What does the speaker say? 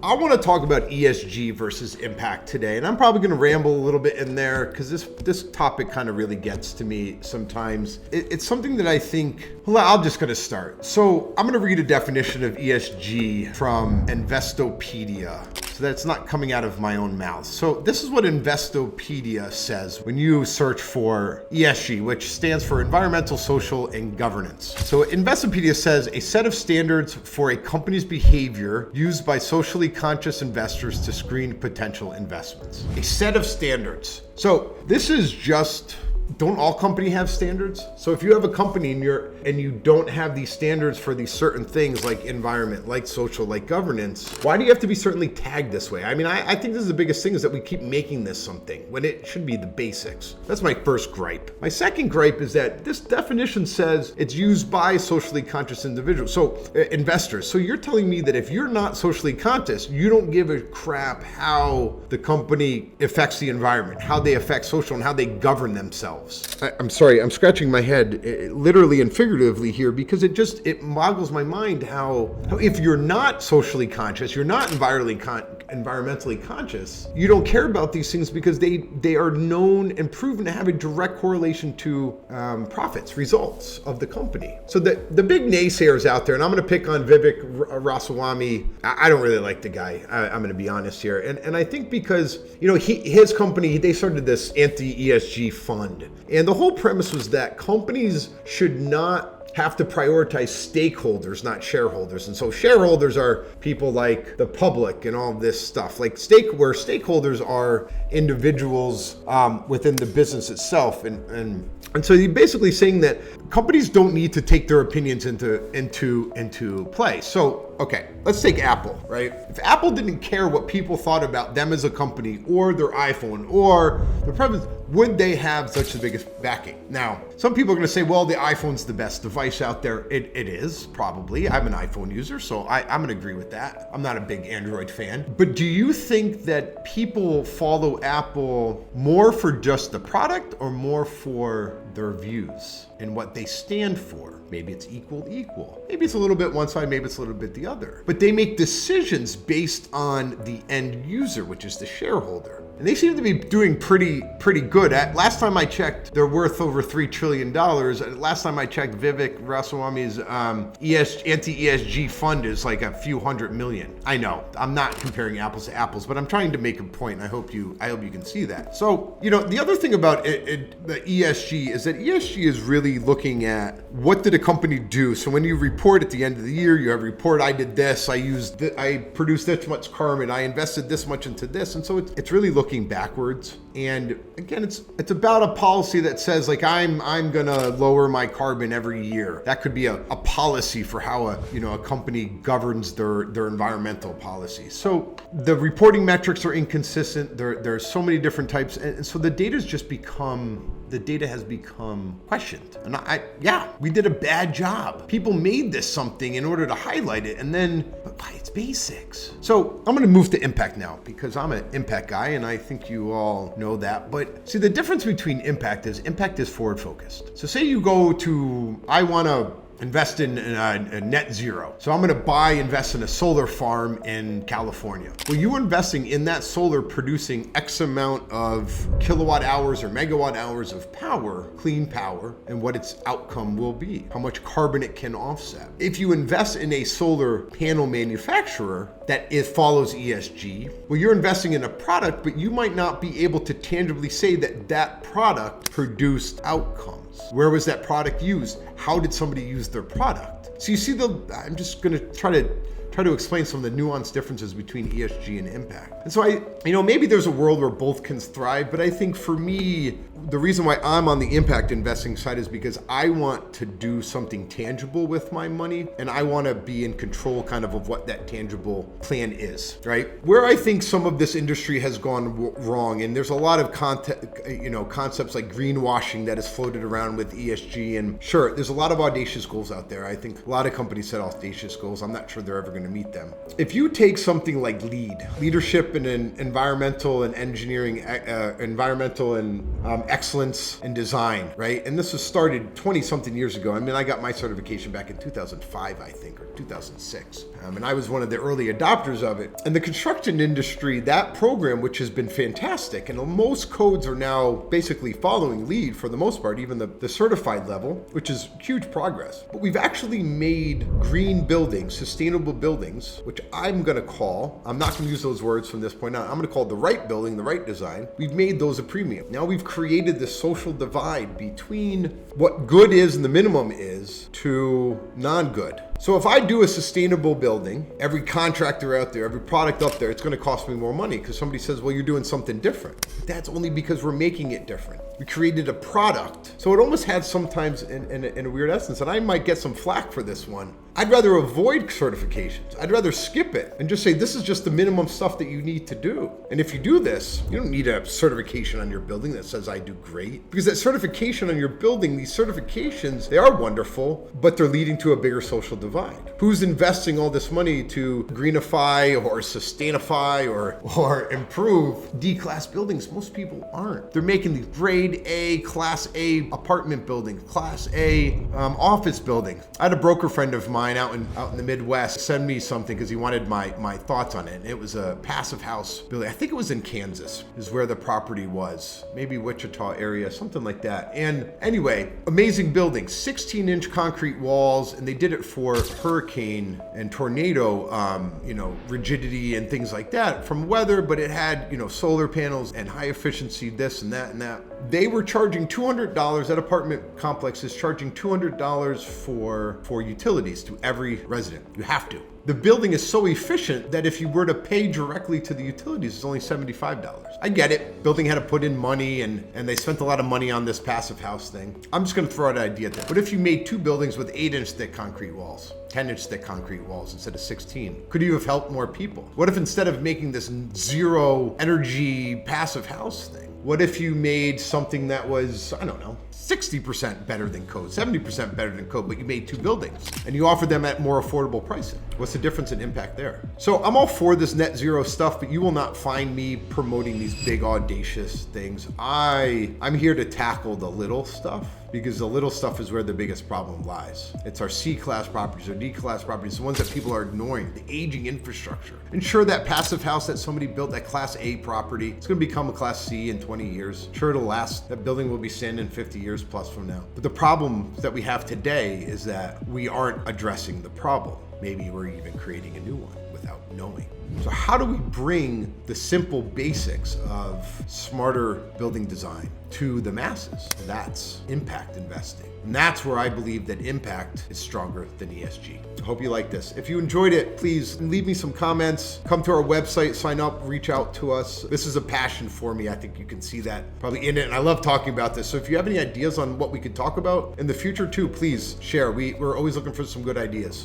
I want to talk about ESG versus impact today, and I'm probably going to ramble a little bit in there because this topic kind of really gets to me sometimes. It's something that I think, well, I'm just going to start. So I'm going to read a definition of ESG from Investopedia. So that's not coming out of my own mouth. So this is what Investopedia says when you search for ESG, which stands for environmental, social, and governance. So Investopedia says a set of standards for a company's behavior used by socially conscious investors to screen potential investments. A set of standards. So this is just, don't all companies have standards? So if you have a company and you don't have these standards for these certain things like environment, like social, like governance, why do you have to be certainly tagged this way? I mean, I think this is the biggest thing is that we keep making this something when it should be the basics. That's my first gripe. My second gripe is that this definition says it's used by socially conscious individuals, so investors. So you're telling me that if you're not socially conscious, you don't give a crap how the company affects the environment, how they affect social, and how they govern themselves. I'm sorry, I'm scratching my head literally and figuratively here because it boggles my mind how if you're not socially conscious, you're not environmentally conscious, you don't care about these things because they are known and proven to have a direct correlation to profits, results of the company. So the big naysayers out there, and I'm going to pick on Vivek Ramaswamy. I don't really like the guy. I'm going to be honest here, and I think because his company, they started this anti-ESG fund. And the whole premise was that companies should not have to prioritize stakeholders, not shareholders. And so shareholders are people like the public and all this stuff, like where stakeholders are individuals within the business itself. And so you're basically saying that companies don't need to take their opinions into play. So, okay, let's take Apple, right? If Apple didn't care what people thought about them as a company or their iPhone or their preference, would they have such the biggest backing? Now, some people are going to say, well, the iPhone's the best device out there. It is, probably. I'm an iPhone user, so I'm going to agree with that. I'm not a big Android fan. But do you think that people follow Apple more for just the product or more for their views and what they stand for? Maybe it's equal. Maybe it's a little bit one side, maybe it's a little bit the other. But they make decisions based on the end user, which is the shareholder. And they seem to be doing pretty good. Last time I checked, they're worth over $3 trillion. Last time I checked, Vivek Ramaswamy's anti-ESG fund is like a few $100 million. I know, I'm not comparing apples to apples, but I'm trying to make a point, and I hope you can see that. So, the other thing about the ESG is that ESG is really looking at what did a company do. So when you report at the end of the year, you have a report, I did this, I produced this much carbon, I invested this much into this. And so it's really looking backwards. And again, it's about a policy that says like, I'm gonna lower my carbon every year. That could be a policy for how a company governs their environmental policies. So the reporting metrics are inconsistent. There's so many different types. And so the data has become questioned. And we did a bad job. People made this something in order to highlight it, and then, but it's basics. So I'm gonna move to impact now because I'm an impact guy, and I think you all know that. But see, the difference between impact is forward focused. So say you go to, I wanna invest in a net zero. So I'm going to invest in a solar farm in California. Well, you're investing in that solar producing X amount of kilowatt hours or megawatt hours of power, clean power, and what its outcome will be, how much carbon it can offset. If you invest in a solar panel manufacturer that follows ESG, well, you're investing in a product, but you might not be able to tangibly say that product produced outcomes. Where was that product used? How did somebody use their product? So you see I'm just going to try to explain some of the nuanced differences between ESG and impact. And so maybe there's a world where both can thrive, but I think for me, the reason why I'm on the impact investing side is because I want to do something tangible with my money, and I want to be in control kind of what that tangible plan is, right? Where I think some of this industry has gone wrong, and there's a lot of concepts like greenwashing that is floated around with ESG, and sure, there's a lot of audacious goals out there. I think a lot of companies set audacious goals. I'm not sure they're ever going to meet them. If you take something like leadership in an environmental and engineering, environmental and excellence in design, right? And this was started 20 something years ago. I mean, I got my certification back in 2005, I think, or 2006. And I was one of the early adopters of it. And the construction industry, that program, which has been fantastic, and most codes are now basically following LEED for the most part, even the certified level, which is huge progress. But we've actually made green buildings, sustainable buildings, which I'm not going to use those words from this point on, I'm going to call the right building, the right design. We've made those a premium. Now we've created this social divide between what good is and the minimum is to non-good. So if I do a sustainable building, every contractor out there, every product up there, it's going to cost me more money because somebody says, well, you're doing something different. That's only because we're making it different. We created a product. So it almost has sometimes in a weird essence, and I might get some flack for this one. I'd rather avoid certifications. I'd rather skip it and just say, this is just the minimum stuff that you need to do. And if you do this, you don't need a certification on your building that says I do great. Because that certification on your building, these certifications, they are wonderful, but they're leading to a bigger social divide. Who's investing all this money to greenify or sustainify or improve D-class buildings? Most people aren't. They're making these grade A, class A apartment buildings, class A office buildings. I had a broker friend of mine out in the Midwest send me something because he wanted my thoughts on it. And it was a passive house building. I think it was in Kansas is where the property was. Maybe Wichita area, something like that. And anyway, amazing building, 16-inch concrete walls, and they did it for hurricane and tornado, rigidity and things like that from weather, but it had, solar panels and high efficiency, this and that and that. They were charging $200, that apartment complex is charging $200 for utilities to every resident. You have to. The building is so efficient that if you were to pay directly to the utilities, it's only $75. I get it. Building had to put in money and they spent a lot of money on this passive house thing. I'm just going to throw out an idea there. What if you made 2 buildings with 8-inch thick concrete walls, 10-inch thick concrete walls instead of 16? Could you have helped more people? What if instead of making this zero energy passive house thing, what if you made something that was, 60% better than code, 70% better than code, but you made 2 buildings and you offered them at more affordable pricing? What's the difference in impact there? So I'm all for this net zero stuff, but you will not find me promoting these big audacious things. I'm here to tackle the little stuff, because the little stuff is where the biggest problem lies. It's our C-class properties, our D-class properties, the ones that people are ignoring, the aging infrastructure. Ensure that passive house that somebody built, that class A property, it's gonna become a class C in 20 years. Sure, it'll last. That building will be standing 50 years plus from now. But the problem that we have today is that we aren't addressing the problem. Maybe we're even creating a new one without knowing. So how do we bring the simple basics of smarter building design to the masses? That's impact investing. And that's where I believe that impact is stronger than ESG. I hope you like this. If you enjoyed it, please leave me some comments. Come to our website, sign up, reach out to us. This is a passion for me. I think you can see that probably in it. And I love talking about this. So if you have any ideas on what we could talk about in the future too, please share. We're always looking for some good ideas.